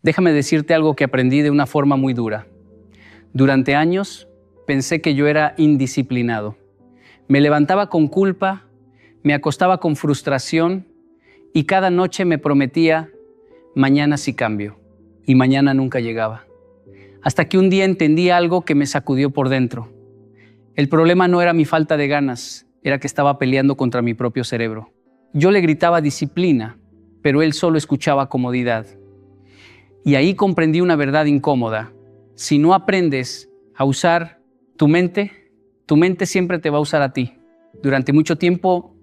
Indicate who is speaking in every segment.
Speaker 1: Déjame decirte algo que aprendí de una forma muy dura. Durante años pensé que yo era indisciplinado. Me levantaba con culpa, me acostaba con frustración y cada noche me prometía, mañana sí cambio. Y mañana nunca llegaba. Hasta que un día entendí algo que me sacudió por dentro. El problema no era mi falta de ganas, era que estaba peleando contra mi propio cerebro. Yo le gritaba disciplina, pero él solo escuchaba comodidad. Y ahí comprendí una verdad incómoda. Si no aprendes a usar tu mente siempre te va a usar a ti. Durante mucho tiempo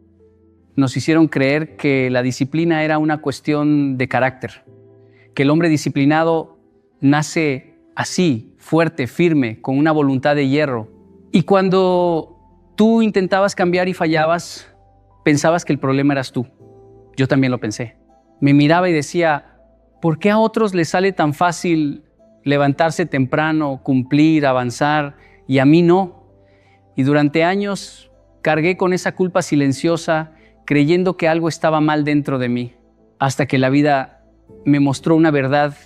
Speaker 1: nos hicieron creer que la disciplina era una cuestión de carácter, que el hombre disciplinado nace así, fuerte, firme, con una voluntad de hierro. Y cuando tú intentabas cambiar y fallabas, pensabas que el problema eras tú. Yo también lo pensé. Me miraba y decía, ¿por qué a otros les sale tan fácil levantarse temprano, cumplir, avanzar, y a mí no? Y durante años cargué con esa culpa silenciosa, creyendo que algo estaba mal dentro de mí, hasta que la vida me mostró una verdad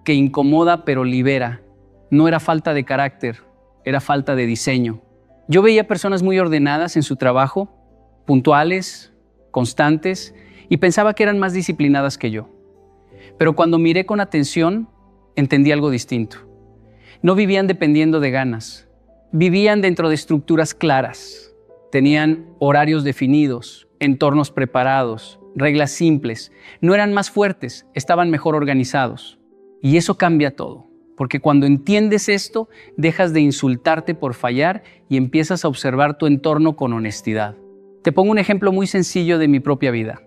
Speaker 1: que incomoda pero libera. No era falta de carácter, era falta de diseño. Yo veía personas muy ordenadas en su trabajo, puntuales, constantes, y pensaba que eran más disciplinadas que yo. Pero cuando miré con atención, entendí algo distinto. No vivían dependiendo de ganas, vivían dentro de estructuras claras. Tenían horarios definidos, entornos preparados, reglas simples. No eran más fuertes, estaban mejor organizados. Y eso cambia todo, porque cuando entiendes esto, dejas de insultarte por fallar y empiezas a observar tu entorno con honestidad. Te pongo un ejemplo muy sencillo de mi propia vida.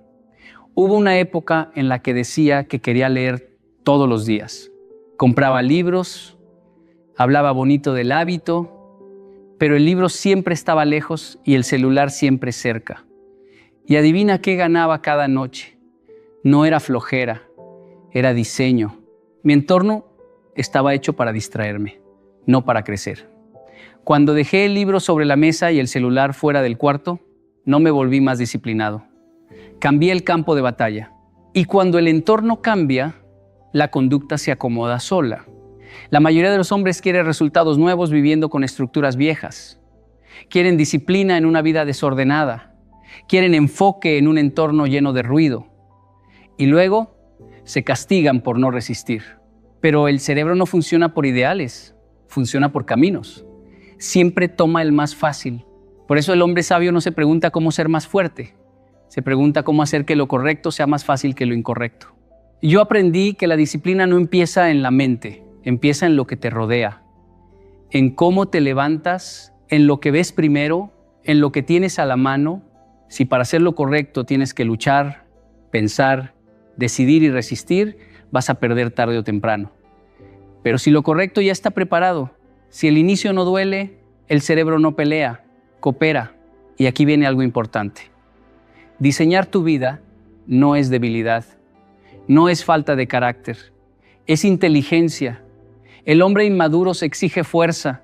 Speaker 1: Hubo una época en la que decía que quería leer todos los días. Compraba libros, hablaba bonito del hábito, pero el libro siempre estaba lejos y el celular siempre cerca. Y adivina qué ganaba cada noche. No era flojera, era diseño. Mi entorno estaba hecho para distraerme, no para crecer. Cuando dejé el libro sobre la mesa y el celular fuera del cuarto, no me volví más disciplinado. Cambié el campo de batalla. Y cuando el entorno cambia, la conducta se acomoda sola. La mayoría de los hombres quiere resultados nuevos viviendo con estructuras viejas. Quieren disciplina en una vida desordenada. Quieren enfoque en un entorno lleno de ruido. Y luego se castigan por no resistir. Pero el cerebro no funciona por ideales, funciona por caminos. Siempre toma el más fácil. Por eso el hombre sabio no se pregunta cómo ser más fuerte. Se pregunta cómo hacer que lo correcto sea más fácil que lo incorrecto. Yo aprendí que la disciplina no empieza en la mente, empieza en lo que te rodea, en cómo te levantas, en lo que ves primero, en lo que tienes a la mano. Si para hacer lo correcto tienes que luchar, pensar, decidir y resistir, vas a perder tarde o temprano. Pero si lo correcto ya está preparado, si el inicio no duele, el cerebro no pelea, coopera. Y aquí viene algo importante. Diseñar tu vida no es debilidad, no es falta de carácter, es inteligencia. El hombre inmaduro se exige fuerza,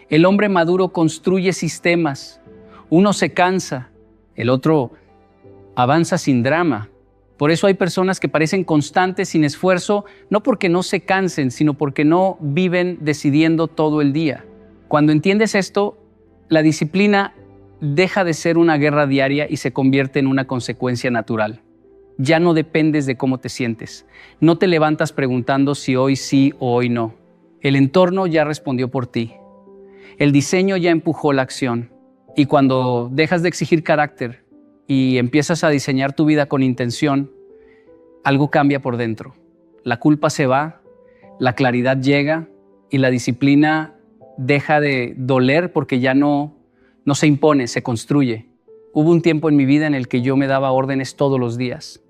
Speaker 1: el hombre maduro construye sistemas. Uno se cansa, el otro avanza sin drama. Por eso hay personas que parecen constantes sin esfuerzo, no porque no se cansen, sino porque no viven decidiendo todo el día. Cuando entiendes esto, la disciplina deja de ser una guerra diaria y se convierte en una consecuencia natural. Ya no dependes de cómo te sientes. No te levantas preguntando si hoy sí o hoy no. El entorno ya respondió por ti. El diseño ya empujó la acción. Y cuando dejas de exigir carácter y empiezas a diseñar tu vida con intención, algo cambia por dentro. La culpa se va, la claridad llega y la disciplina deja de doler porque ya no se impone, se construye. Hubo un tiempo en mi vida en el que yo me daba órdenes todos los días.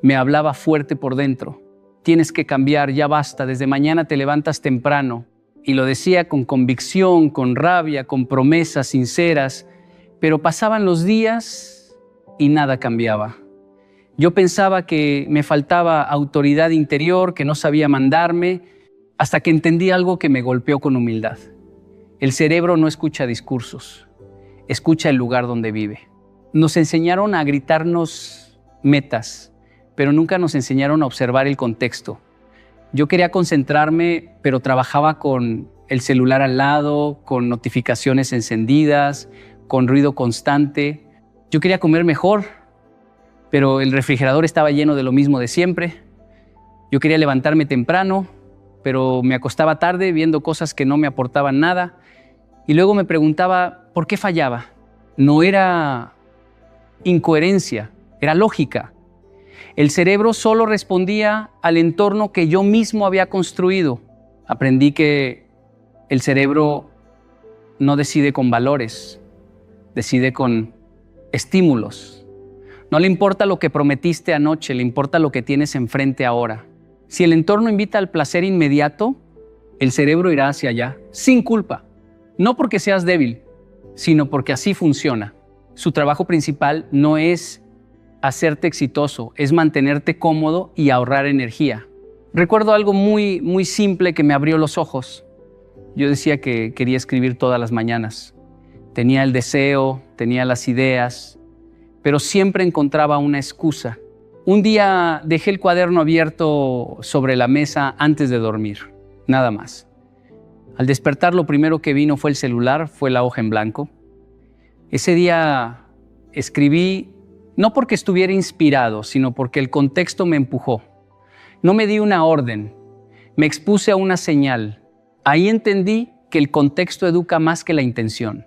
Speaker 1: Me hablaba fuerte por dentro. Tienes que cambiar, ya basta, desde mañana te levantas temprano. Y lo decía con convicción, con rabia, con promesas sinceras. Pero pasaban los días y nada cambiaba. Yo pensaba que me faltaba autoridad interior, que no sabía mandarme, hasta que entendí algo que me golpeó con humildad. El cerebro no escucha discursos, escucha el lugar donde vive. Nos enseñaron a gritarnos metas, pero nunca nos enseñaron a observar el contexto. Yo quería concentrarme, pero trabajaba con el celular al lado, con notificaciones encendidas, con ruido constante. Yo quería comer mejor, pero el refrigerador estaba lleno de lo mismo de siempre. Yo quería levantarme temprano, pero me acostaba tarde viendo cosas que no me aportaban nada. Y luego me preguntaba, ¿por qué fallaba? No era incoherencia, era lógica. El cerebro solo respondía al entorno que yo mismo había construido. Aprendí que el cerebro no decide con valores, decide con estímulos. No le importa lo que prometiste anoche, le importa lo que tienes enfrente ahora. Si el entorno invita al placer inmediato, el cerebro irá hacia allá, sin culpa. No porque seas débil, sino porque así funciona. Su trabajo principal no es hacerte exitoso, es mantenerte cómodo y ahorrar energía. Recuerdo algo muy simple que me abrió los ojos. Yo decía que quería escribir todas las mañanas. Tenía el deseo, tenía las ideas, pero siempre encontraba una excusa. Un día dejé el cuaderno abierto sobre la mesa antes de dormir, nada más. Al despertar, lo primero que vino fue el celular, fue la hoja en blanco. Ese día escribí no porque estuviera inspirado, sino porque el contexto me empujó. No me di una orden, me expuse a una señal. Ahí entendí que el contexto educa más que la intención.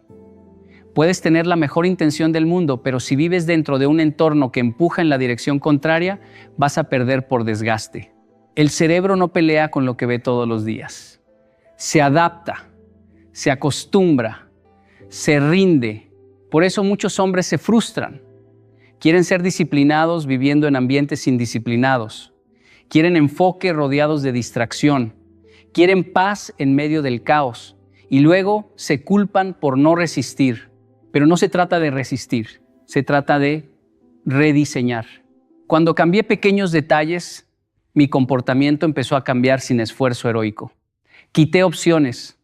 Speaker 1: Puedes tener la mejor intención del mundo, pero si vives dentro de un entorno que empuja en la dirección contraria, vas a perder por desgaste. El cerebro no pelea con lo que ve todos los días. Se adapta, se acostumbra, se rinde. Por eso muchos hombres se frustran. Quieren ser disciplinados viviendo en ambientes indisciplinados. Quieren enfoque rodeados de distracción. Quieren paz en medio del caos. Y luego se culpan por no resistir. Pero no se trata de resistir, se trata de rediseñar. Cuando cambié pequeños detalles, mi comportamiento empezó a cambiar sin esfuerzo heroico. Quité opciones,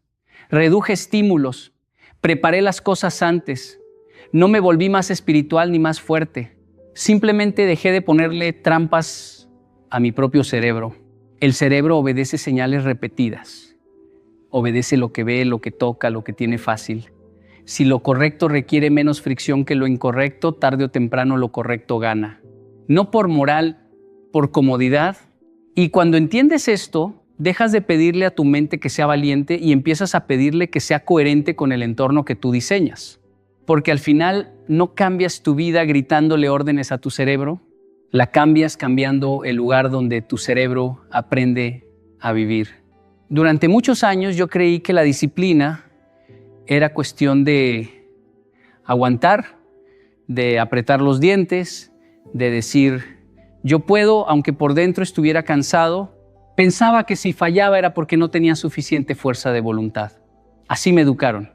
Speaker 1: reduje estímulos, preparé las cosas antes. No me volví más espiritual ni más fuerte. Simplemente dejé de ponerle trampas a mi propio cerebro. El cerebro obedece señales repetidas. Obedece lo que ve, lo que toca, lo que tiene fácil. Si lo correcto requiere menos fricción que lo incorrecto, tarde o temprano lo correcto gana. No por moral, por comodidad. Y cuando entiendes esto, dejas de pedirle a tu mente que sea valiente y empiezas a pedirle que sea coherente con el entorno que tú diseñas. Porque al final no cambias tu vida gritándole órdenes a tu cerebro, la cambias cambiando el lugar donde tu cerebro aprende a vivir. Durante muchos años yo creí que la disciplina era cuestión de aguantar, de apretar los dientes, de decir, yo puedo, aunque por dentro estuviera cansado. Pensaba que si fallaba era porque no tenía suficiente fuerza de voluntad. Así me educaron.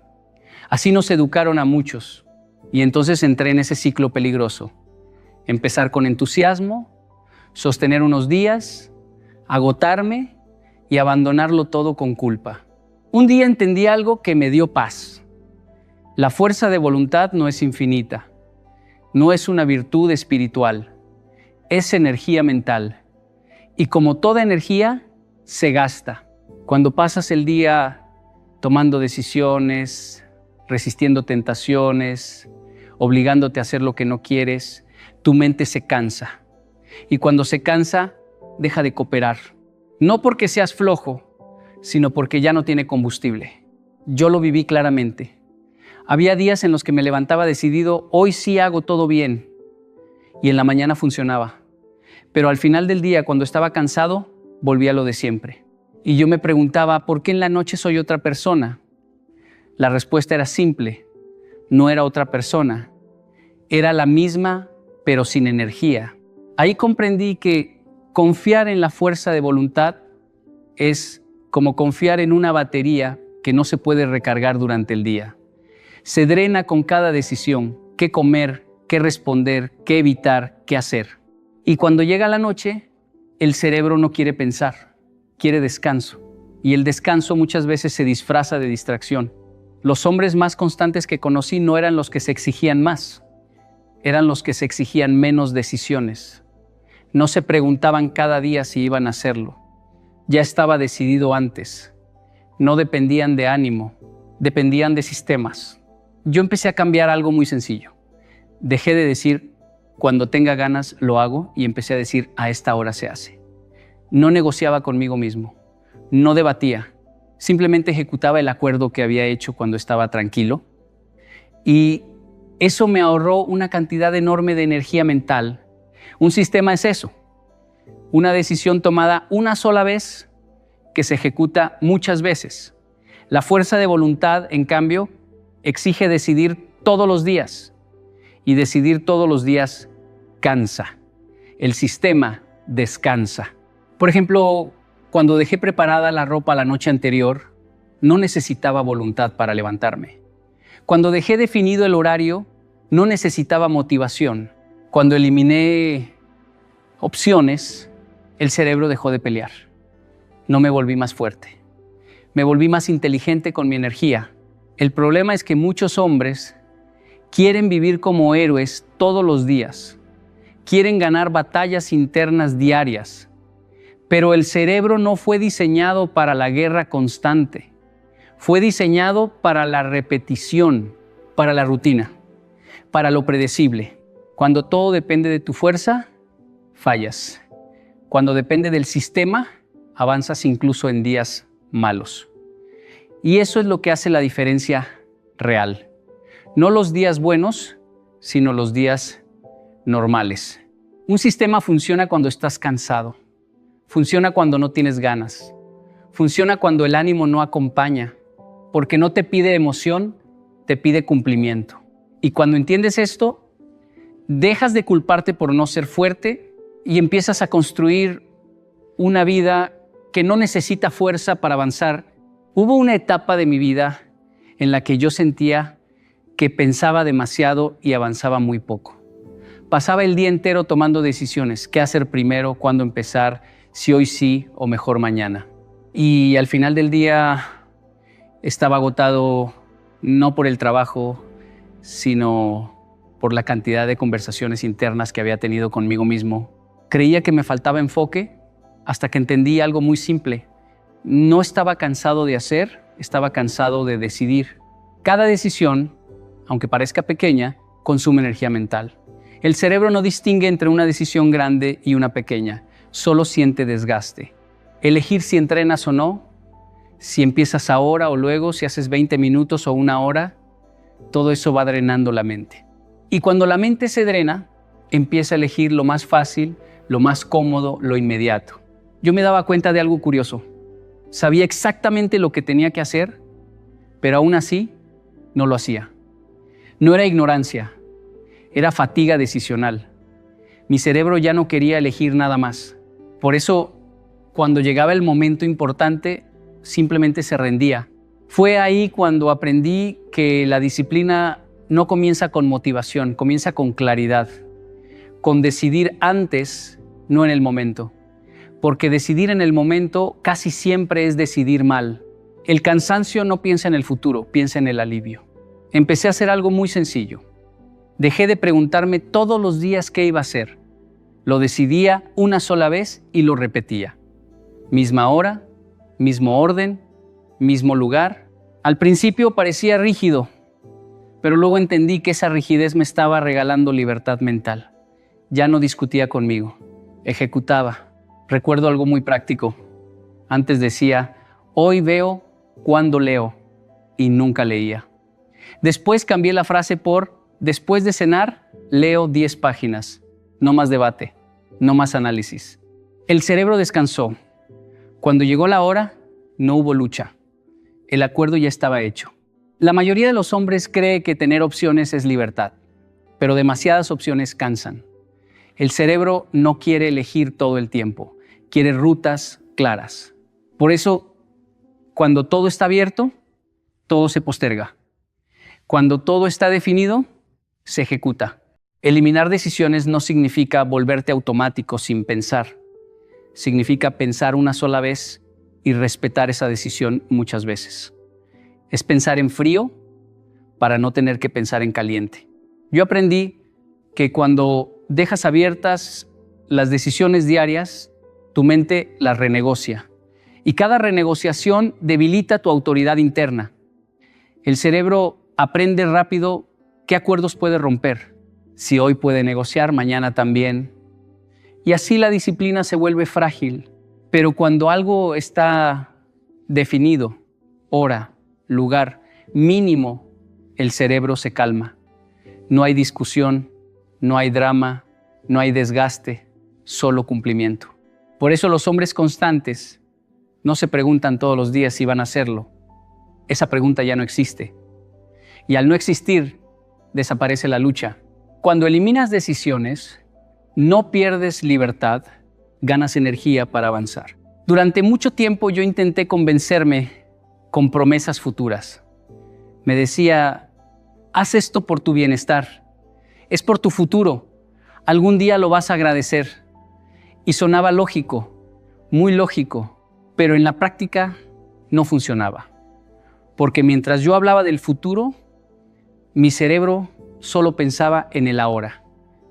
Speaker 1: Así nos educaron a muchos. Y entonces entré en ese ciclo peligroso. Empezar con entusiasmo, sostener unos días, agotarme y abandonarlo todo con culpa. Un día entendí algo que me dio paz. La fuerza de voluntad no es infinita. No es una virtud espiritual. Es energía mental. Y como toda energía, se gasta. Cuando pasas el día tomando decisiones, resistiendo tentaciones, obligándote a hacer lo que no quieres, tu mente se cansa. Y cuando se cansa, deja de cooperar. No porque seas flojo, sino porque ya no tiene combustible. Yo lo viví claramente. Había días en los que me levantaba decidido, hoy sí hago todo bien. Y en la mañana funcionaba. Pero al final del día, cuando estaba cansado, volvía a lo de siempre. Y yo me preguntaba, ¿por qué en la noche soy otra persona? La respuesta era simple. No era otra persona. Era la misma, pero sin energía. Ahí comprendí que confiar en la fuerza de voluntad es como confiar en una batería que no se puede recargar durante el día. Se drena con cada decisión, qué comer, qué responder, qué evitar, qué hacer. Y cuando llega la noche, el cerebro no quiere pensar, quiere descanso. Y el descanso muchas veces se disfraza de distracción. Los hombres más constantes que conocí no eran los que se exigían más, eran los que se exigían menos decisiones. No se preguntaban cada día si iban a hacerlo. ya estaba decidido antes. No dependían de ánimo, dependían de sistemas. Yo empecé a cambiar algo muy sencillo. Dejé de decir, cuando tenga ganas lo hago, y empecé a decir, a esta hora se hace. No negociaba conmigo mismo, no debatía, simplemente ejecutaba el acuerdo que había hecho cuando estaba tranquilo. Y eso me ahorró una cantidad enorme de energía mental. Un sistema es eso, una decisión tomada una sola vez que se ejecuta muchas veces. La fuerza de voluntad, en cambio, exige decidir todos los días, y decidir todos los días cansa. El sistema descansa. Por ejemplo, cuando dejé preparada la ropa la noche anterior, no necesitaba voluntad para levantarme. Cuando dejé definido el horario, no necesitaba motivación. Cuando eliminé opciones, el cerebro dejó de pelear. No me volví más fuerte. Me volví más inteligente con mi energía. El problema es que muchos hombres quieren vivir como héroes todos los días. Quieren ganar batallas internas diarias. Pero el cerebro no fue diseñado para la guerra constante. Fue diseñado para la repetición, para la rutina, para lo predecible. Cuando todo depende de tu fuerza, fallas. Cuando depende del sistema, avanzas incluso en días malos. Y eso es lo que hace la diferencia real. No los días buenos, sino los días normales. Un sistema funciona cuando estás cansado. Funciona cuando no tienes ganas. Funciona cuando el ánimo no acompaña. Porque no te pide emoción, te pide cumplimiento. Y cuando entiendes esto, dejas de culparte por no ser fuerte y empiezas a construir una vida que no necesita fuerza para avanzar. Hubo una etapa de mi vida en la que yo sentía que pensaba demasiado y avanzaba muy poco. Pasaba el día entero tomando decisiones, qué hacer primero, cuándo empezar, si hoy sí o mejor mañana. Y al final del día estaba agotado no por el trabajo, sino por la cantidad de conversaciones internas que había tenido conmigo mismo. Creía que me faltaba enfoque hasta que entendí algo muy simple. No estaba cansado de hacer, estaba cansado de decidir. Cada decisión, aunque parezca pequeña, consume energía mental. El cerebro no distingue entre una decisión grande y una pequeña, solo siente desgaste. Elegir si entrenas o no, si empiezas ahora o luego, si haces 20 minutos o una hora, todo eso va drenando la mente. Y cuando la mente se drena, empieza a elegir lo más fácil, lo más cómodo, lo inmediato. Yo me daba cuenta de algo curioso. Sabía exactamente lo que tenía que hacer, pero aún así no lo hacía. No era ignorancia, era fatiga decisional. Mi cerebro ya no quería elegir nada más. Por eso, cuando llegaba el momento importante, simplemente se rendía. Fue ahí cuando aprendí que la disciplina no comienza con motivación, comienza con claridad, con decidir antes, no en el momento. Porque decidir en el momento casi siempre es decidir mal. El cansancio no piensa en el futuro, piensa en el alivio. Empecé a hacer algo muy sencillo. Dejé de preguntarme todos los días qué iba a hacer. Lo decidía una sola vez y lo repetía. Misma hora, mismo orden, mismo lugar. Al principio parecía rígido, pero luego entendí que esa rigidez me estaba regalando libertad mental. Ya no discutía conmigo, ejecutaba. Recuerdo algo muy práctico. Antes decía, hoy veo cuando leo, y nunca leía. Después cambié la frase por, después de cenar, leo 10 páginas. No más debate, no más análisis. El cerebro descansó. Cuando llegó la hora, no hubo lucha. El acuerdo ya estaba hecho. La mayoría de los hombres cree que tener opciones es libertad, pero demasiadas opciones cansan. El cerebro no quiere elegir todo el tiempo, quiere rutas claras. Por eso, cuando todo está abierto, todo se posterga. Cuando todo está definido, se ejecuta. Eliminar decisiones no significa volverte automático sin pensar. Significa pensar una sola vez y respetar esa decisión muchas veces. Es pensar en frío para no tener que pensar en caliente. Yo aprendí que cuando dejas abiertas las decisiones diarias, tu mente las renegocia. Y cada renegociación debilita tu autoridad interna. El cerebro aprende rápido qué acuerdos puede romper. Si hoy puede negociar, mañana también. Y así la disciplina se vuelve frágil. Pero cuando algo está definido, hora, lugar, mínimo, el cerebro se calma. No hay discusión, no hay drama, no hay desgaste, solo cumplimiento. Por eso los hombres constantes no se preguntan todos los días si van a hacerlo. Esa pregunta ya no existe. Y al no existir, desaparece la lucha. Cuando eliminas decisiones, no pierdes libertad, ganas energía para avanzar. Durante mucho tiempo yo intenté convencerme con promesas futuras. Me decía, haz esto por tu bienestar, es por tu futuro, algún día lo vas a agradecer. Y sonaba lógico, muy lógico, pero en la práctica no funcionaba. Porque mientras yo hablaba del futuro, mi cerebro solo pensaba en el ahora,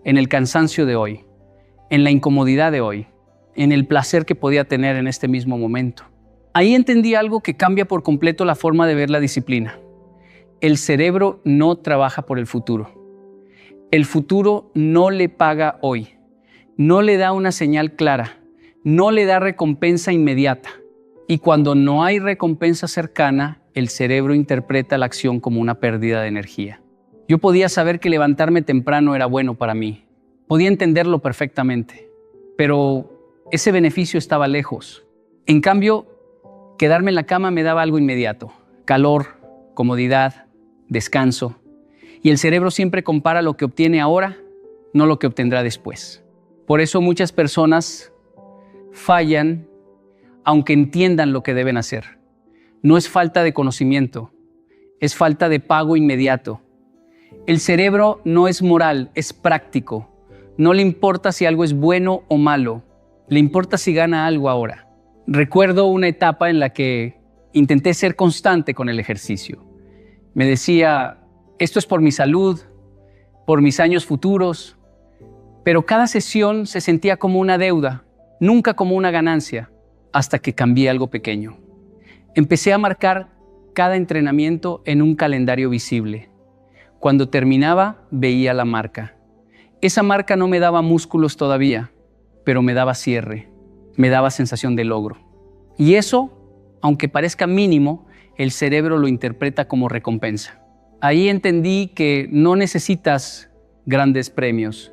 Speaker 1: en el cansancio de hoy, en la incomodidad de hoy, en el placer que podía tener en este mismo momento. Ahí entendí algo que cambia por completo la forma de ver la disciplina. El cerebro no trabaja por el futuro. El futuro no le paga hoy, no le da una señal clara, no le da recompensa inmediata. Y cuando no hay recompensa cercana, el cerebro interpreta la acción como una pérdida de energía. Yo podía saber que levantarme temprano era bueno para mí. Podía entenderlo perfectamente, pero ese beneficio estaba lejos. En cambio, quedarme en la cama me daba algo inmediato: calor, comodidad, descanso. Y el cerebro siempre compara lo que obtiene ahora, no lo que obtendrá después. Por eso muchas personas fallan aunque entiendan lo que deben hacer. No es falta de conocimiento, es falta de pago inmediato. El cerebro no es moral, es práctico. No le importa si algo es bueno o malo, le importa si gana algo ahora. Recuerdo una etapa en la que intenté ser constante con el ejercicio. Me decía, esto es por mi salud, por mis años futuros, pero cada sesión se sentía como una deuda, nunca como una ganancia, hasta que cambié algo pequeño. Empecé a marcar cada entrenamiento en un calendario visible. Cuando terminaba, veía la marca. Esa marca no me daba músculos todavía, pero me daba cierre, me daba sensación de logro. Y eso, aunque parezca mínimo, el cerebro lo interpreta como recompensa. Ahí entendí que no necesitas grandes premios.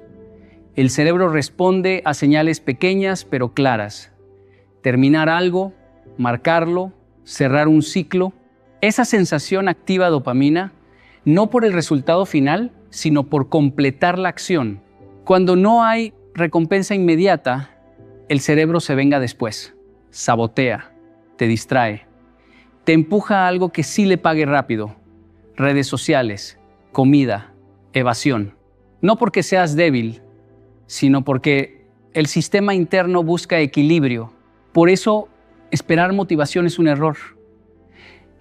Speaker 1: El cerebro responde a señales pequeñas pero claras. Terminar algo, marcarlo, cerrar un ciclo. Esa sensación activa dopamina, no por el resultado final, sino por completar la acción. Cuando no hay recompensa inmediata, el cerebro se venga después, sabotea, te distrae, te empuja a algo que sí le pague rápido. Redes sociales, comida, evasión. No porque seas débil, sino porque el sistema interno busca equilibrio. Por eso, esperar motivación es un error.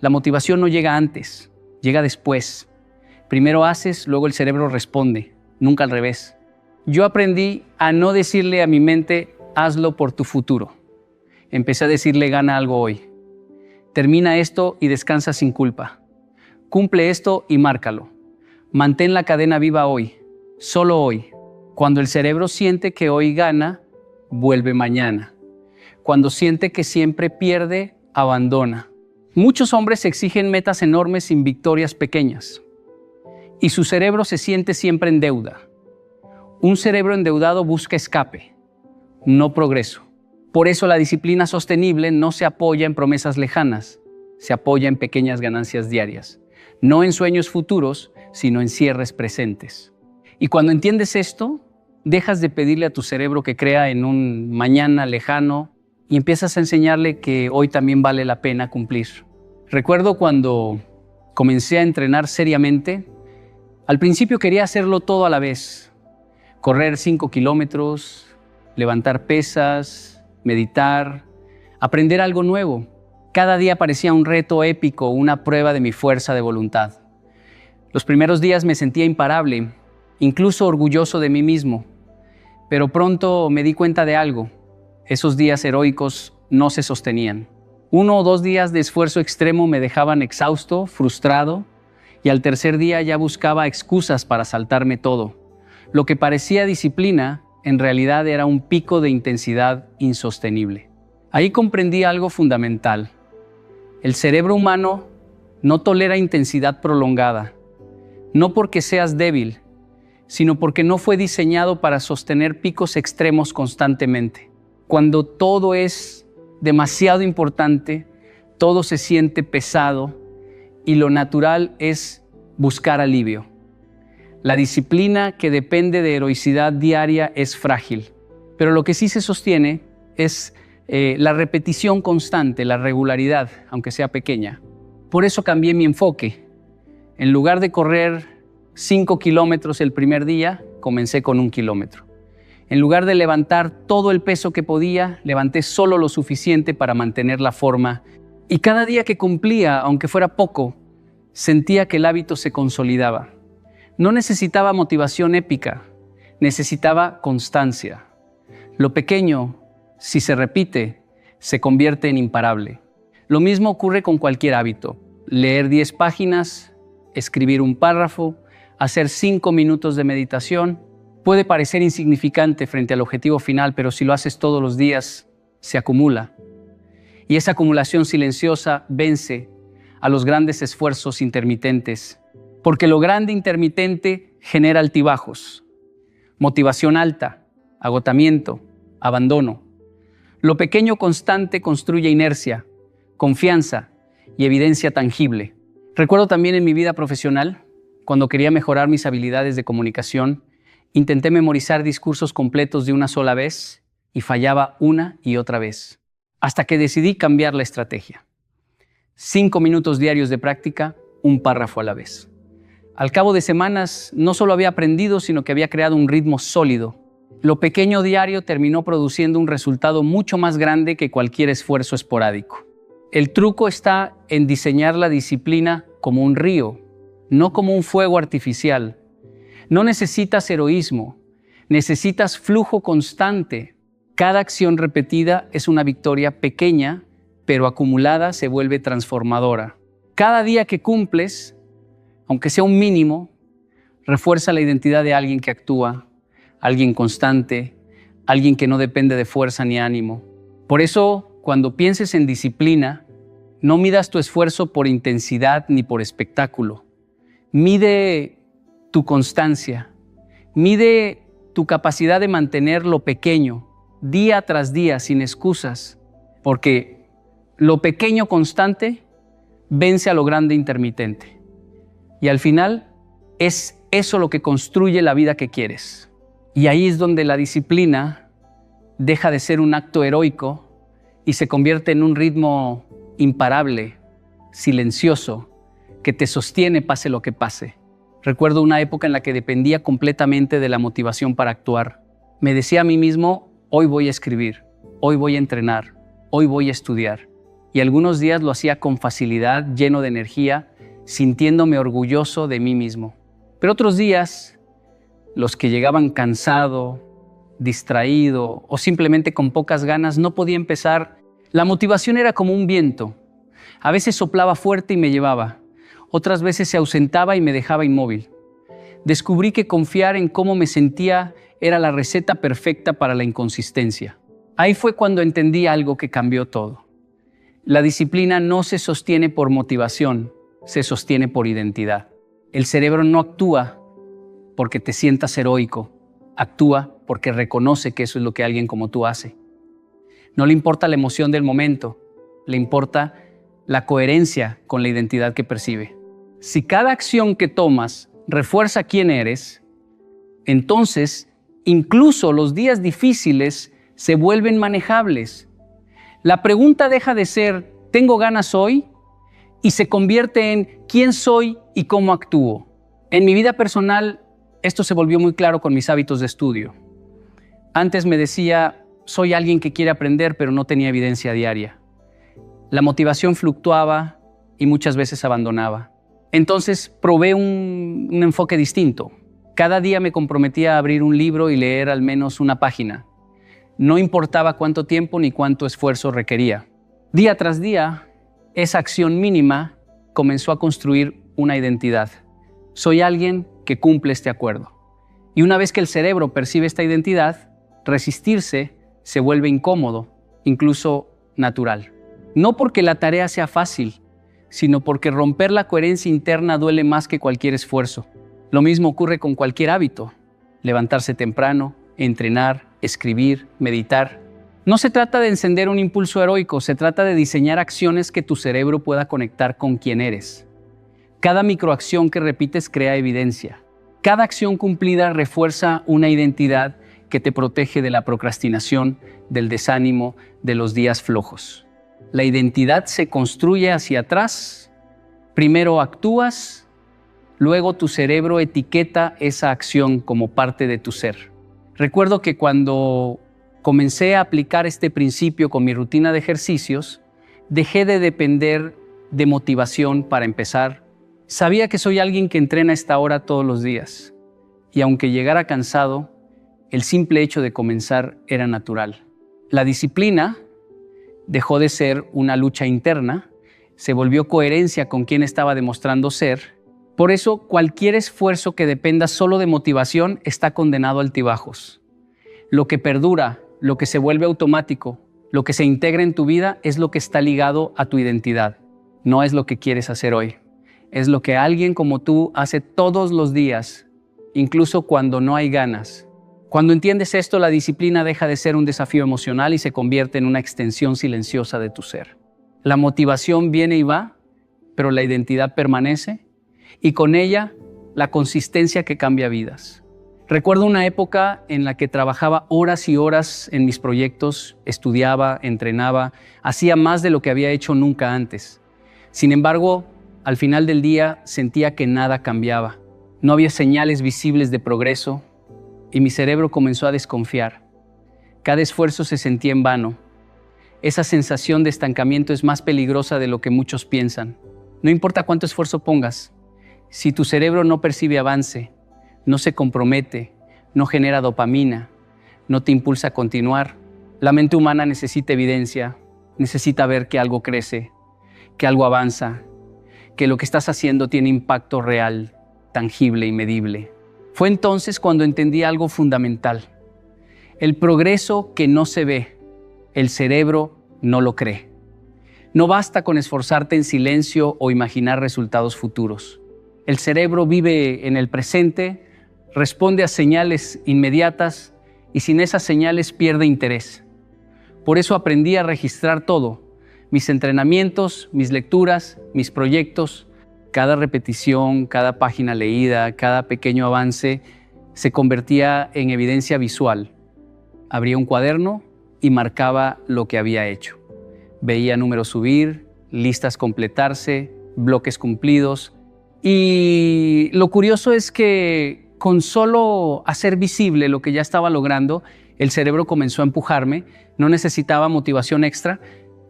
Speaker 1: La motivación no llega antes, llega después. Primero haces, luego el cerebro responde, nunca al revés. Yo aprendí a no decirle a mi mente, hazlo por tu futuro. Empecé a decirle, gana algo hoy. Termina esto y descansa sin culpa. Cumple esto y márcalo. Mantén la cadena viva hoy, solo hoy. Cuando el cerebro siente que hoy gana, vuelve mañana. Cuando siente que siempre pierde, abandona. Muchos hombres exigen metas enormes sin victorias pequeñas. Y su cerebro se siente siempre en deuda. Un cerebro endeudado busca escape, no progreso. Por eso la disciplina sostenible no se apoya en promesas lejanas, se apoya en pequeñas ganancias diarias. No en sueños futuros, sino en cierres presentes. Y cuando entiendes esto, dejas de pedirle a tu cerebro que crea en un mañana lejano y empiezas a enseñarle que hoy también vale la pena cumplir. Recuerdo cuando comencé a entrenar seriamente, al principio quería hacerlo todo a la vez. Correr 5 kilómetros, levantar pesas, meditar, aprender algo nuevo. Cada día parecía un reto épico, una prueba de mi fuerza de voluntad. Los primeros días me sentía imparable, incluso orgulloso de mí mismo. Pero pronto me di cuenta de algo. Esos días heroicos no se sostenían. 1 o 2 días de esfuerzo extremo me dejaban exhausto, frustrado, y al tercer día ya buscaba excusas para saltarme todo. Lo que parecía disciplina, en realidad era un pico de intensidad insostenible. Ahí comprendí algo fundamental. El cerebro humano no tolera intensidad prolongada, no porque seas débil, sino porque no fue diseñado para sostener picos extremos constantemente. Cuando todo es demasiado importante, todo se siente pesado y lo natural es buscar alivio. La disciplina que depende de heroicidad diaria es frágil, pero lo que sí se sostiene es la repetición constante, la regularidad, aunque sea pequeña. Por eso cambié mi enfoque. En lugar de correr 5 kilómetros el primer día, comencé con 1 kilómetro. En lugar de levantar todo el peso que podía, levanté solo lo suficiente para mantener la forma. Y cada día que cumplía, aunque fuera poco, sentía que el hábito se consolidaba. No necesitaba motivación épica, necesitaba constancia. Lo pequeño, si se repite, se convierte en imparable. Lo mismo ocurre con cualquier hábito. Leer 10 páginas, escribir un párrafo, hacer 5 minutos de meditación. Puede parecer insignificante frente al objetivo final, pero si lo haces todos los días, se acumula. Y esa acumulación silenciosa vence a los grandes esfuerzos intermitentes, porque lo grande intermitente genera altibajos, motivación alta, agotamiento, abandono. Lo pequeño constante construye inercia, confianza y evidencia tangible. Recuerdo también en mi vida profesional, cuando quería mejorar mis habilidades de comunicación, intenté memorizar discursos completos de una sola vez y fallaba una y otra vez, hasta que decidí cambiar la estrategia. 5 minutos diarios de práctica, un párrafo a la vez. Al cabo de semanas, no solo había aprendido, sino que había creado un ritmo sólido. Lo pequeño diario terminó produciendo un resultado mucho más grande que cualquier esfuerzo esporádico. El truco está en diseñar la disciplina como un río, no como un fuego artificial. No necesitas heroísmo, necesitas flujo constante. Cada acción repetida es una victoria pequeña, pero acumulada se vuelve transformadora. Cada día que cumples, aunque sea un mínimo, refuerza la identidad de alguien que actúa, alguien constante, alguien que no depende de fuerza ni ánimo. Por eso, cuando pienses en disciplina, no midas tu esfuerzo por intensidad ni por espectáculo. Mide tu constancia, mide tu capacidad de mantener lo pequeño, día tras día, sin excusas, porque lo pequeño constante vence a lo grande intermitente. Y al final es eso lo que construye la vida que quieres. Y ahí es donde la disciplina deja de ser un acto heroico y se convierte en un ritmo imparable, silencioso, que te sostiene pase lo que pase. Recuerdo una época en la que dependía completamente de la motivación para actuar. Me decía a mí mismo, hoy voy a escribir, hoy voy a entrenar, hoy voy a estudiar. Y algunos días lo hacía con facilidad, lleno de energía, sintiéndome orgulloso de mí mismo. Pero otros días, los que llegaban cansado, distraído o simplemente con pocas ganas, no podía empezar. La motivación era como un viento. A veces soplaba fuerte y me llevaba. Otras veces se ausentaba y me dejaba inmóvil. Descubrí que confiar en cómo me sentía era la receta perfecta para la inconsistencia. Ahí fue cuando entendí algo que cambió todo. La disciplina no se sostiene por motivación, se sostiene por identidad. El cerebro no actúa porque te sientas heroico, actúa porque reconoce que eso es lo que alguien como tú hace. No le importa la emoción del momento, le importa la coherencia con la identidad que percibe. Si cada acción que tomas refuerza quién eres, entonces incluso los días difíciles se vuelven manejables. La pregunta deja de ser ¿tengo ganas hoy? Y se convierte en ¿quién soy y cómo actúo? En mi vida personal, esto se volvió muy claro con mis hábitos de estudio. Antes me decía, soy alguien que quiere aprender, pero no tenía evidencia diaria. La motivación fluctuaba y muchas veces abandonaba. Entonces probé un enfoque distinto. Cada día me comprometía a abrir un libro y leer al menos una página. No importaba cuánto tiempo ni cuánto esfuerzo requería. Día tras día, esa acción mínima comenzó a construir una identidad. Soy alguien que cumple este acuerdo. Y una vez que el cerebro percibe esta identidad, resistirse se vuelve incómodo, incluso natural. No porque la tarea sea fácil, sino porque romper la coherencia interna duele más que cualquier esfuerzo. Lo mismo ocurre con cualquier hábito. Levantarse temprano, entrenar, escribir, meditar. No se trata de encender un impulso heroico, se trata de diseñar acciones que tu cerebro pueda conectar con quién eres. Cada microacción que repites crea evidencia. Cada acción cumplida refuerza una identidad que te protege de la procrastinación, del desánimo, de los días flojos. La identidad se construye hacia atrás. Primero actúas, luego tu cerebro etiqueta esa acción como parte de tu ser. Recuerdo que cuando comencé a aplicar este principio con mi rutina de ejercicios, dejé de depender de motivación para empezar. Sabía que soy alguien que entrena a esta hora todos los días, y aunque llegara cansado, el simple hecho de comenzar era natural. La disciplina dejó de ser una lucha interna, se volvió coherencia con quien estaba demostrando ser. Por eso, cualquier esfuerzo que dependa solo de motivación está condenado a altibajos. Lo que perdura, lo que se vuelve automático, lo que se integra en tu vida es lo que está ligado a tu identidad. No es lo que quieres hacer hoy. Es lo que alguien como tú hace todos los días, incluso cuando no hay ganas. Cuando entiendes esto, la disciplina deja de ser un desafío emocional y se convierte en una extensión silenciosa de tu ser. La motivación viene y va, pero la identidad permanece, y con ella la consistencia que cambia vidas. Recuerdo una época en la que trabajaba horas y horas en mis proyectos, estudiaba, entrenaba, hacía más de lo que había hecho nunca antes. Sin embargo, al final del día sentía que nada cambiaba. No había señales visibles de progreso y mi cerebro comenzó a desconfiar. Cada esfuerzo se sentía en vano. Esa sensación de estancamiento es más peligrosa de lo que muchos piensan. No importa cuánto esfuerzo pongas, si tu cerebro no percibe avance, no se compromete, no genera dopamina, no te impulsa a continuar, la mente humana necesita evidencia, necesita ver que algo crece, que algo avanza, que lo que estás haciendo tiene impacto real, tangible y medible. Fue entonces cuando entendí algo fundamental. El progreso que no se ve, el cerebro no lo cree. No basta con esforzarte en silencio o imaginar resultados futuros. El cerebro vive en el presente, responde a señales inmediatas y sin esas señales pierde interés. Por eso aprendí a registrar todo, mis entrenamientos, mis lecturas, mis proyectos. Cada repetición, cada página leída, cada pequeño avance se convertía en evidencia visual. Abría un cuaderno y marcaba lo que había hecho. Veía números subir, listas completarse, bloques cumplidos. Y lo curioso es que con solo hacer visible lo que ya estaba logrando, el cerebro comenzó a empujarme. No necesitaba motivación extra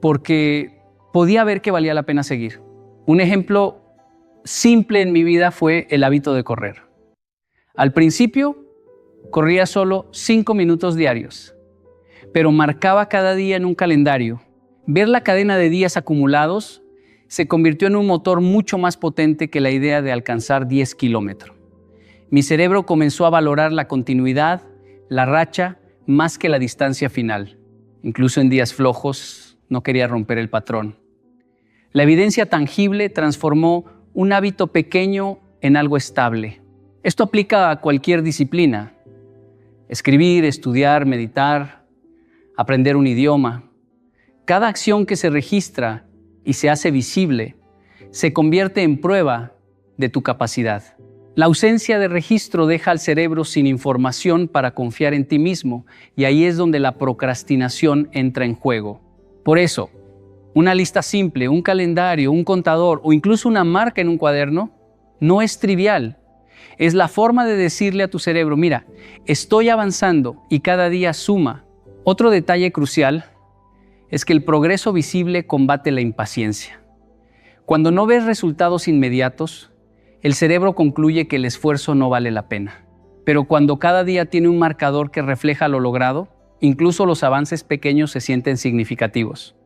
Speaker 1: porque podía ver que valía la pena seguir. Un ejemplo simple en mi vida fue el hábito de correr. Al principio, corría solo 5 minutos diarios, pero marcaba cada día en un calendario. Ver la cadena de días acumulados se convirtió en un motor mucho más potente que la idea de alcanzar 10 kilómetros. Mi cerebro comenzó a valorar la continuidad, la racha, más que la distancia final. Incluso en días flojos, no quería romper el patrón. La evidencia tangible transformó un hábito pequeño en algo estable. Esto aplica a cualquier disciplina. Escribir, estudiar, meditar, aprender un idioma. Cada acción que se registra y se hace visible se convierte en prueba de tu capacidad. La ausencia de registro deja al cerebro sin información para confiar en ti mismo y ahí es donde la procrastinación entra en juego. Por eso, una lista simple, un calendario, un contador o incluso una marca en un cuaderno no es trivial. Es la forma de decirle a tu cerebro, mira, estoy avanzando y cada día suma. Otro detalle crucial es que el progreso visible combate la impaciencia. Cuando no ves resultados inmediatos, el cerebro concluye que el esfuerzo no vale la pena. Pero cuando cada día tiene un marcador que refleja lo logrado, incluso los avances pequeños se sienten significativos.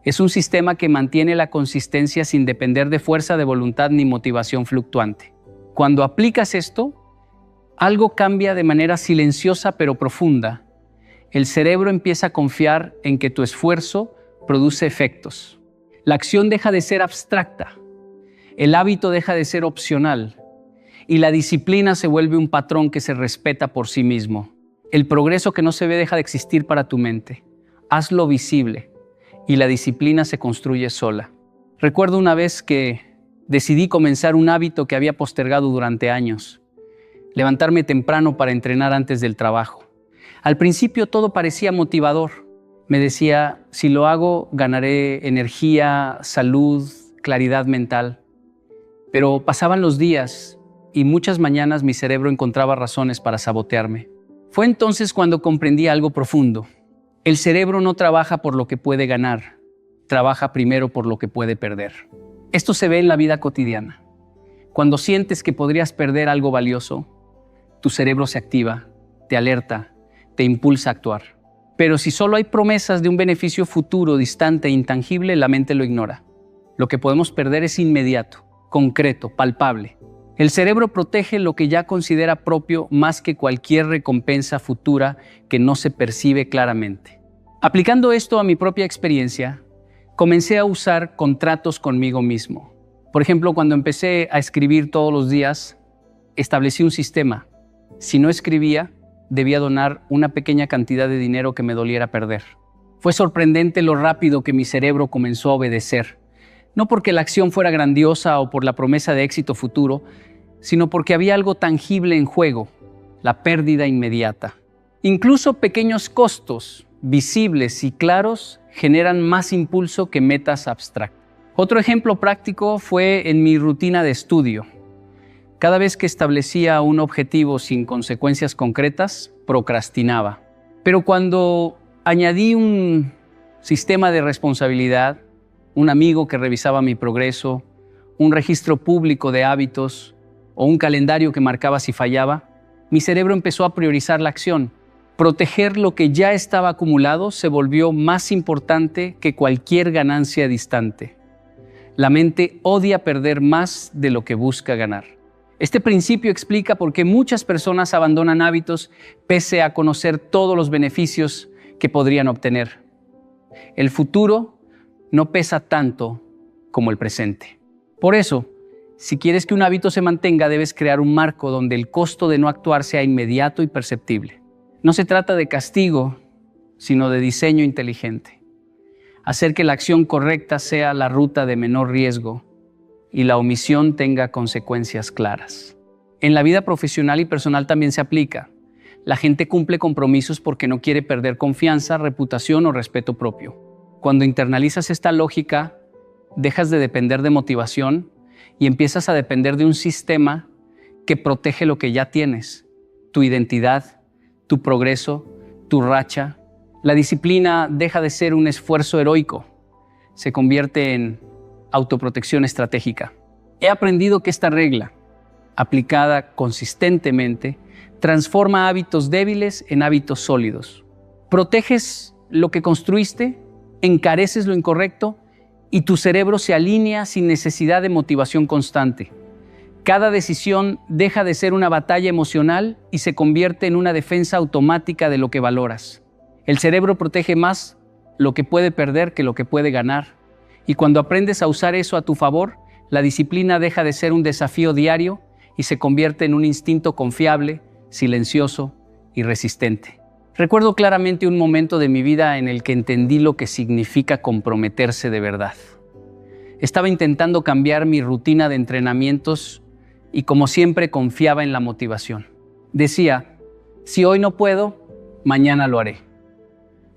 Speaker 1: Es un sistema que mantiene la consistencia sin depender de fuerza de voluntad ni motivación fluctuante. Cuando aplicas esto, algo cambia de manera silenciosa pero profunda. El cerebro empieza a confiar en que tu esfuerzo produce efectos. La acción deja de ser abstracta, el hábito deja de ser opcional y la disciplina se vuelve un patrón que se respeta por sí mismo. El progreso que no se ve deja de existir para tu mente. Hazlo visible y la disciplina se construye sola. Recuerdo una vez que decidí comenzar un hábito que había postergado durante años. Levantarme temprano para entrenar antes del trabajo. Al principio todo parecía motivador. Me decía, si lo hago, ganaré energía, salud, claridad mental. Pero pasaban los días y muchas mañanas mi cerebro encontraba razones para sabotearme. Fue entonces cuando comprendí algo profundo. El cerebro no trabaja por lo que puede ganar, trabaja primero por lo que puede perder. Esto se ve en la vida cotidiana. Cuando sientes que podrías perder algo valioso, tu cerebro se activa, te alerta, te impulsa a actuar. Pero si solo hay promesas de un beneficio futuro, distante e intangible, la mente lo ignora. Lo que podemos perder es inmediato, concreto, palpable. El cerebro protege lo que ya considera propio más que cualquier recompensa futura que no se percibe claramente. Aplicando esto a mi propia experiencia, comencé a usar contratos conmigo mismo. Por ejemplo, cuando empecé a escribir todos los días, establecí un sistema. Si no escribía, debía donar una pequeña cantidad de dinero que me doliera perder. Fue sorprendente lo rápido que mi cerebro comenzó a obedecer. No porque la acción fuera grandiosa o por la promesa de éxito futuro, sino porque había algo tangible en juego, la pérdida inmediata. Incluso pequeños costos, visibles y claros, generan más impulso que metas abstractas. Otro ejemplo práctico fue en mi rutina de estudio. Cada vez que establecía un objetivo sin consecuencias concretas, procrastinaba. Pero cuando añadí un sistema de responsabilidad, un amigo que revisaba mi progreso, un registro público de hábitos o un calendario que marcaba si fallaba, mi cerebro empezó a priorizar la acción. Proteger lo que ya estaba acumulado se volvió más importante que cualquier ganancia distante. La mente odia perder más de lo que busca ganar. Este principio explica por qué muchas personas abandonan hábitos pese a conocer todos los beneficios que podrían obtener. El futuro no pesa tanto como el presente. Por eso, si quieres que un hábito se mantenga, debes crear un marco donde el costo de no actuar sea inmediato y perceptible. No se trata de castigo, sino de diseño inteligente. Hacer que la acción correcta sea la ruta de menor riesgo y la omisión tenga consecuencias claras. En la vida profesional y personal también se aplica. La gente cumple compromisos porque no quiere perder confianza, reputación o respeto propio. Cuando internalizas esta lógica, dejas de depender de motivación y empiezas a depender de un sistema que protege lo que ya tienes, tu identidad, tu progreso, tu racha. La disciplina deja de ser un esfuerzo heroico, se convierte en autoprotección estratégica. He aprendido que esta regla, aplicada consistentemente, transforma hábitos débiles en hábitos sólidos. Proteges lo que construiste, encareces lo incorrecto y tu cerebro se alinea sin necesidad de motivación constante. Cada decisión deja de ser una batalla emocional y se convierte en una defensa automática de lo que valoras. El cerebro protege más lo que puede perder que lo que puede ganar. Y cuando aprendes a usar eso a tu favor, la disciplina deja de ser un desafío diario y se convierte en un instinto confiable, silencioso y resistente. Recuerdo claramente un momento de mi vida en el que entendí lo que significa comprometerse de verdad. Estaba intentando cambiar mi rutina de entrenamientos y como siempre confiaba en la motivación. Decía, si hoy no puedo, mañana lo haré.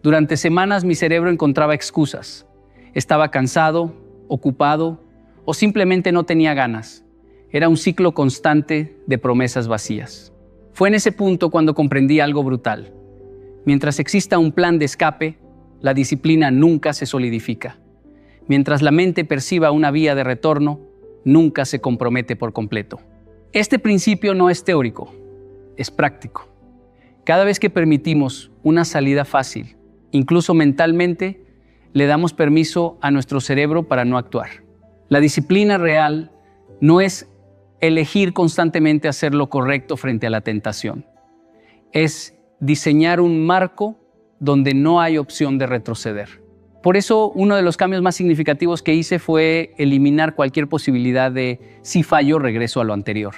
Speaker 1: Durante semanas mi cerebro encontraba excusas. Estaba cansado, ocupado o simplemente no tenía ganas. Era un ciclo constante de promesas vacías. Fue en ese punto cuando comprendí algo brutal. Mientras exista un plan de escape, la disciplina nunca se solidifica. Mientras la mente perciba una vía de retorno, nunca se compromete por completo. Este principio no es teórico, es práctico. Cada vez que permitimos una salida fácil, incluso mentalmente, le damos permiso a nuestro cerebro para no actuar. La disciplina real no es elegir constantemente hacer lo correcto frente a la tentación. Es diseñar un marco donde no hay opción de retroceder. Por eso, uno de los cambios más significativos que hice fue eliminar cualquier posibilidad de, si fallo, regreso a lo anterior.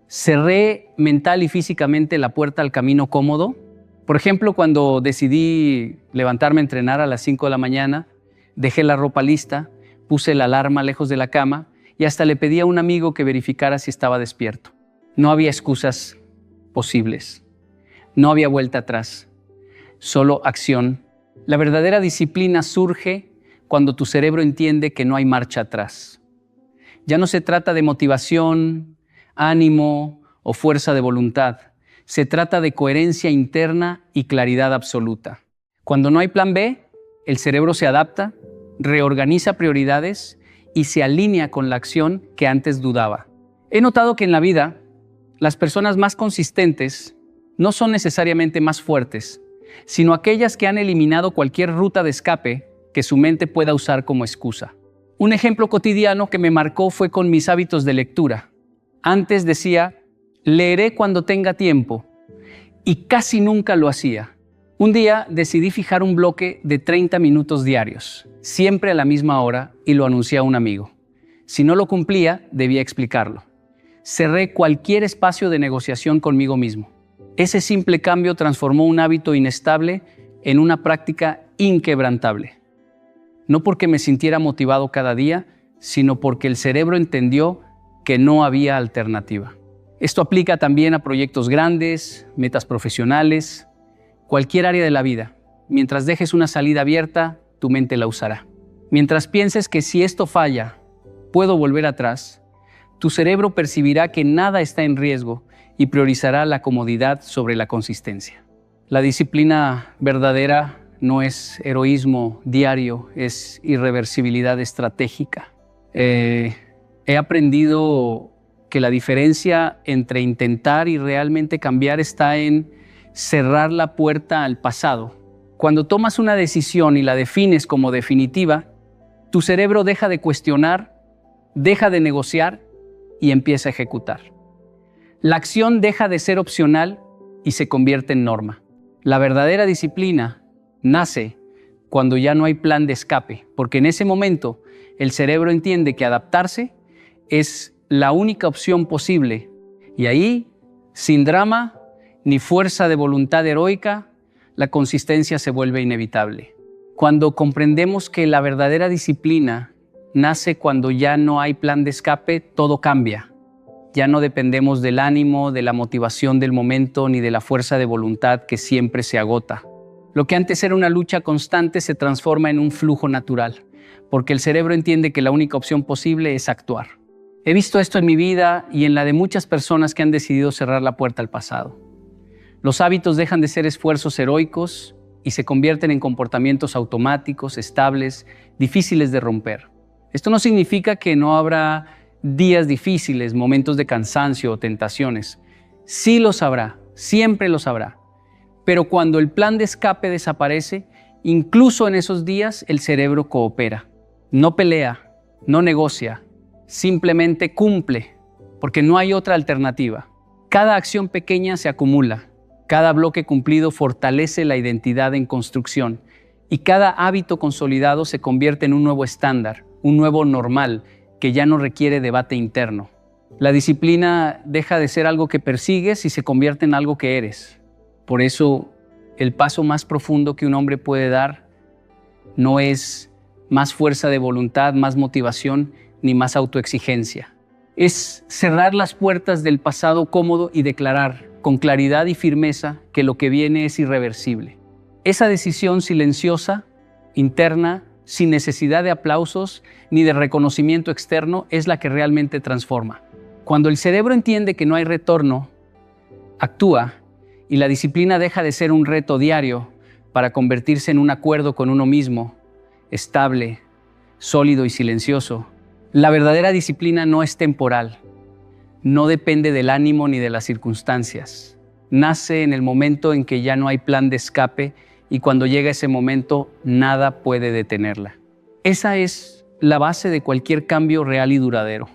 Speaker 1: Cerré mental y físicamente la puerta al camino cómodo. Por ejemplo, cuando decidí levantarme a entrenar a las 5 de la mañana, dejé la ropa lista, puse la alarma lejos de la cama y hasta le pedí a un amigo que verificara si estaba despierto. No había excusas posibles. No había vuelta atrás. Solo acción. La verdadera disciplina surge cuando tu cerebro entiende que no hay marcha atrás. Ya no se trata de motivación, ánimo o fuerza de voluntad. Se trata de coherencia interna y claridad absoluta. Cuando no hay plan B, el cerebro se adapta, reorganiza prioridades y se alinea con la acción que antes dudaba. He notado que en la vida, las personas más consistentes no son necesariamente más fuertes, sino aquellas que han eliminado cualquier ruta de escape que su mente pueda usar como excusa. Un ejemplo cotidiano que me marcó fue con mis hábitos de lectura. Antes decía, leeré cuando tenga tiempo, y casi nunca lo hacía. Un día decidí fijar un bloque de 30 minutos diarios, siempre a la misma hora, y lo anuncié a un amigo. Si no lo cumplía, debía explicarlo. Cerré cualquier espacio de negociación conmigo mismo. Ese simple cambio transformó un hábito inestable en una práctica inquebrantable. No porque me sintiera motivado cada día, sino porque el cerebro entendió que no había alternativa. Esto aplica también a proyectos grandes, metas profesionales, cualquier área de la vida. Mientras dejes una salida abierta, tu mente la usará. Mientras pienses que si esto falla, puedo volver atrás, tu cerebro percibirá que nada está en riesgo y priorizará la comodidad sobre la consistencia. La disciplina verdadera no es heroísmo diario, es irreversibilidad estratégica. He aprendido que la diferencia entre intentar y realmente cambiar está en cerrar la puerta al pasado. Cuando tomas una decisión y la defines como definitiva, tu cerebro deja de cuestionar, deja de negociar y empieza a ejecutar. La acción deja de ser opcional y se convierte en norma. La verdadera disciplina nace cuando ya no hay plan de escape, porque en ese momento el cerebro entiende que adaptarse es la única opción posible y ahí, sin drama ni fuerza de voluntad heroica, la consistencia se vuelve inevitable. Cuando comprendemos que la verdadera disciplina nace cuando ya no hay plan de escape, todo cambia. Ya no dependemos del ánimo, de la motivación del momento, ni de la fuerza de voluntad que siempre se agota. Lo que antes era una lucha constante se transforma en un flujo natural, porque el cerebro entiende que la única opción posible es actuar. He visto esto en mi vida y en la de muchas personas que han decidido cerrar la puerta al pasado. Los hábitos dejan de ser esfuerzos heroicos y se convierten en comportamientos automáticos, estables, difíciles de romper. Esto no significa que no habrá días difíciles, momentos de cansancio o tentaciones. Sí los habrá, siempre los habrá. Pero cuando el plan de escape desaparece, incluso en esos días el cerebro coopera. No pelea, no negocia, simplemente cumple, porque no hay otra alternativa. Cada acción pequeña se acumula, cada bloque cumplido fortalece la identidad en construcción y cada hábito consolidado se convierte en un nuevo estándar, un nuevo normal, que ya no requiere debate interno. La disciplina deja de ser algo que persigues y se convierte en algo que eres. Por eso, el paso más profundo que un hombre puede dar no es más fuerza de voluntad, más motivación, ni más autoexigencia. Es cerrar las puertas del pasado cómodo y declarar con claridad y firmeza que lo que viene es irreversible. Esa decisión silenciosa, interna, sin necesidad de aplausos ni de reconocimiento externo, es la que realmente transforma. Cuando el cerebro entiende que no hay retorno, actúa y la disciplina deja de ser un reto diario para convertirse en un acuerdo con uno mismo, estable, sólido y silencioso. La verdadera disciplina no es temporal, no depende del ánimo ni de las circunstancias. Nace en el momento en que ya no hay plan de escape y cuando llega ese momento, nada puede detenerla. Esa es la base de cualquier cambio real y duradero.